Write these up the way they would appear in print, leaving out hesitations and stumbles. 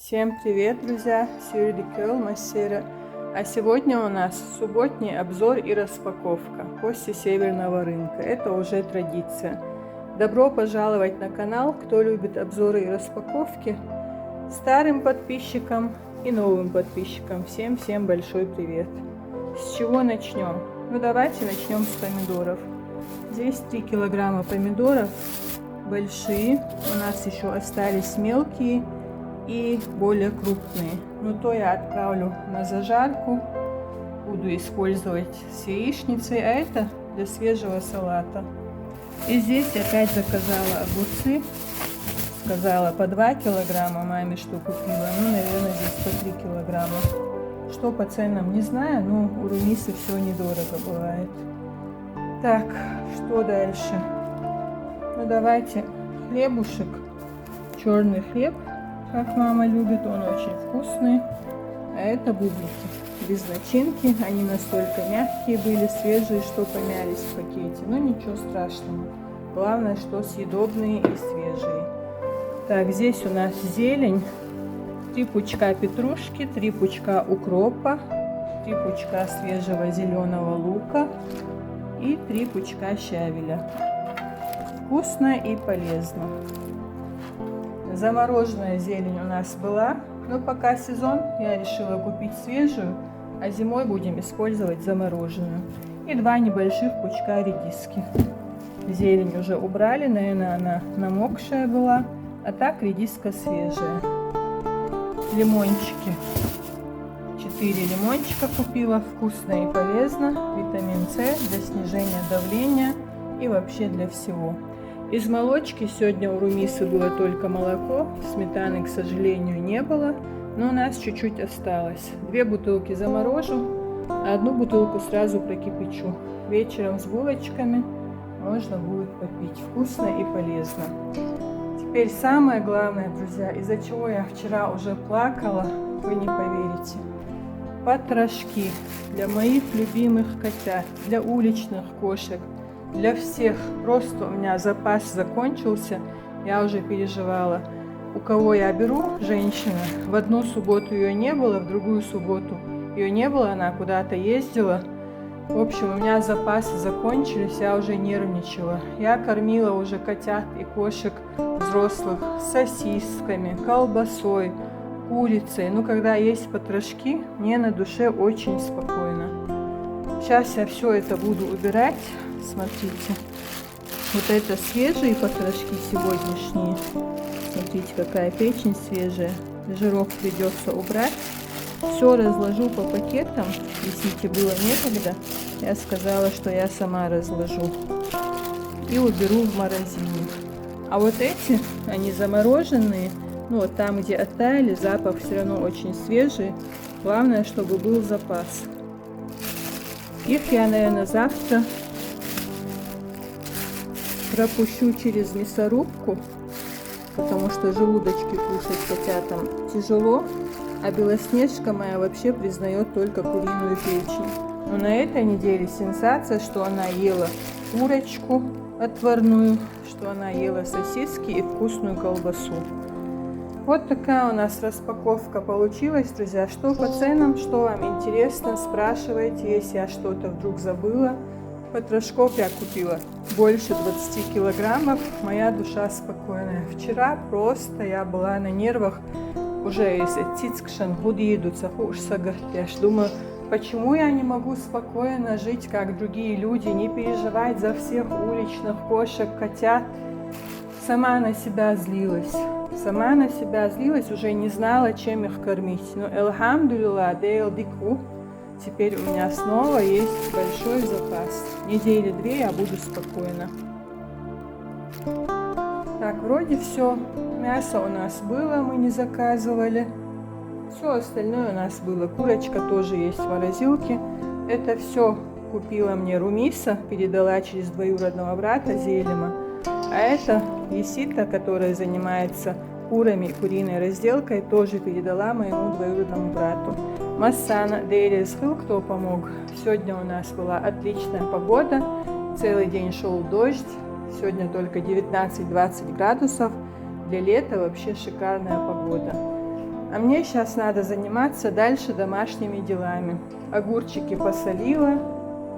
Всем привет, друзья! Сьюри Кёл, Массера. А сегодня у нас субботний обзор и распаковка после Северного рынка. Это уже традиция. Добро пожаловать на канал, кто любит обзоры и распаковки. Старым подписчикам и новым подписчикам всем большой привет. С чего начнем? Ну давайте начнем с помидоров. Здесь 3 килограмма помидоров, большие. У нас еще остались мелкие и более крупные, но то я отправлю на зажарку, буду использовать с яичницей, а это для свежего салата. И здесь опять заказала огурцы, сказала по 2 килограмма маме, что купила, ну наверное здесь по 3 килограмма, что по ценам не знаю, но у Румисы все недорого бывает. Так, что дальше? Ну давайте хлебушек, черный хлеб, как мама любит, он очень вкусный. А это бублики без начинки, они настолько мягкие были, свежие, что помялись в пакете, но ничего страшного. Главное, что съедобные и свежие. Так, здесь у нас зелень, 3 пучка петрушки, 3 пучка укропа, 3 пучка свежего зеленого лука и 3 пучка щавеля. Вкусно и полезно. Замороженная зелень у нас была, но пока сезон, я решила купить свежую, а зимой будем использовать замороженную. И 2 небольших пучка редиски. Зелень уже убрали, наверное, она намокшая была, а так редиска свежая. Лимончики. 4 лимончика купила, вкусно и полезно. Витамин С для снижения давления и вообще для всего. Из молочки сегодня у Румисы было только молоко, сметаны, к сожалению, не было, но у нас чуть-чуть осталось. 2 бутылки заморожу, а 1 бутылку сразу прокипячу. Вечером с булочками можно будет попить. Вкусно и полезно. Теперь самое главное, друзья, из-за чего я вчера уже плакала, вы не поверите. Потрошки для моих любимых котят, для уличных кошек. Для всех. Просто у меня запас закончился. Я уже переживала. У кого я беру, женщина, в одну субботу ее не было, в другую субботу ее не было, она куда-то ездила. В общем, у меня запасы закончились, я уже нервничала. Я кормила уже котят и кошек взрослых сосисками, колбасой, курицей. Ну, когда есть потрошки, мне на душе очень спокойно. Сейчас я все это буду убирать. Смотрите, вот это свежие потрошки сегодняшние. Смотрите, какая печень свежая. Жирок придется убрать. Все разложу по пакетам. Если было некогда, я сказала, что я сама разложу. И уберу в морозильник. А вот эти, они замороженные. Ну вот там, где оттаяли, запах все равно очень свежий. Главное, чтобы был запас. Их я, наверное, завтра пропущу через мясорубку, потому что желудочки кушать котятам тяжело, а Белоснежка моя вообще признает только куриную печень. Но на этой неделе сенсация, что она ела курочку отварную, что она ела сосиски и вкусную колбасу. Вот такая у нас распаковка получилась, друзья. Что по ценам, что вам интересно, спрашивайте, если я что-то вдруг забыла. Потрошков я купила больше 20 килограммов, моя душа спокойная. Вчера просто я была на нервах, уже если цицкшан гудидуца хушсагартяш. Думаю, почему я не могу спокойно жить, как другие люди, не переживать за всех уличных кошек, котят. Сама на себя злилась. Уже не знала, чем их кормить. Но элхамдулилла дейл дику. Теперь у меня снова есть большой запас. Недели 2 я буду спокойна. Так, вроде все. Мясо у нас было, мы не заказывали. Все остальное у нас было. Курочка тоже есть в морозилке. Это все купила мне Румиса, передала через двоюродного брата Зелема. А это Есита, которая занимается курами и куриной разделкой, тоже передала моему двоюродному брату. Массана Дейрисхил, кто помог. Сегодня у нас была отличная погода. Целый день шел дождь. Сегодня только 19-20 градусов. Для лета вообще шикарная погода. А мне сейчас надо заниматься дальше домашними делами. Огурчики посолила,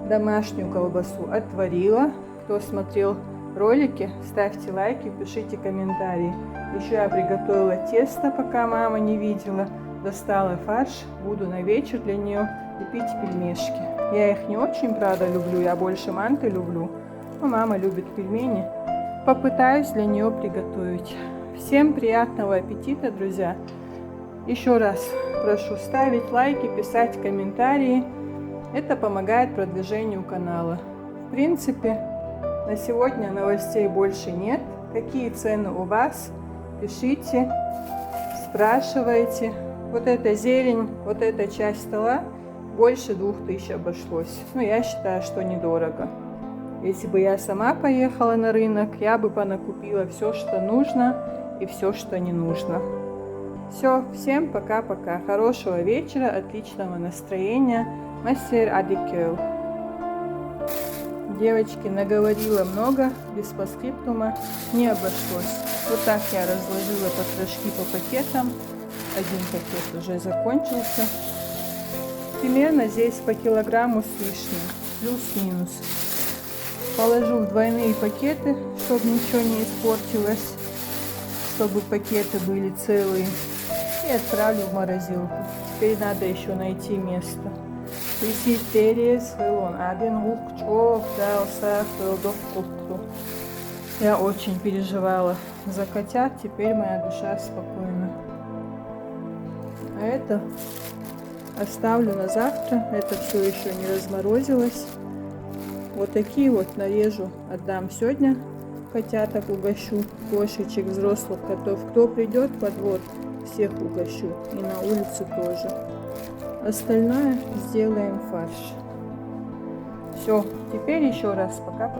домашнюю колбасу отварила. Кто смотрел ролики, ставьте лайки, пишите комментарии. Еще я приготовила тесто, пока мама не видела. Достала фарш, буду на вечер для нее лепить пельмешки. Я их не очень, правда, люблю, я больше манты люблю. Но мама любит пельмени. Попытаюсь для нее приготовить. Всем приятного аппетита, друзья. Еще раз прошу ставить лайки, писать комментарии. Это помогает продвижению канала. В принципе, на сегодня новостей больше нет. Какие цены у вас? Пишите, спрашивайте. Вот эта зелень, вот эта часть стола больше 2000 обошлось. Но я считаю, что недорого. Если бы я сама поехала на рынок, я бы понакупила все, что нужно, и все, что не нужно. Все, всем пока-пока. Хорошего вечера, отличного настроения. Мастер Адикел. Девочки, наговорила много, без постскриптума, не обошлось. Вот так я разложила потрошки по пакетам. Один пакет уже закончился. Примерно здесь по килограмму с лишним, плюс-минус. Положу в двойные пакеты, чтобы ничего не испортилось, чтобы пакеты были целые. И отправлю в морозилку. Теперь надо еще найти место. Я очень переживала за котят, теперь моя душа спокойна. А это оставлю на завтра, это все еще не разморозилось. Вот такие вот нарежу, отдам сегодня котяток, угощу, кошечек, взрослых котов. Кто придет под двор, всех угощу, и на улице тоже. Остальное сделаем фарш. Все, теперь еще раз пока.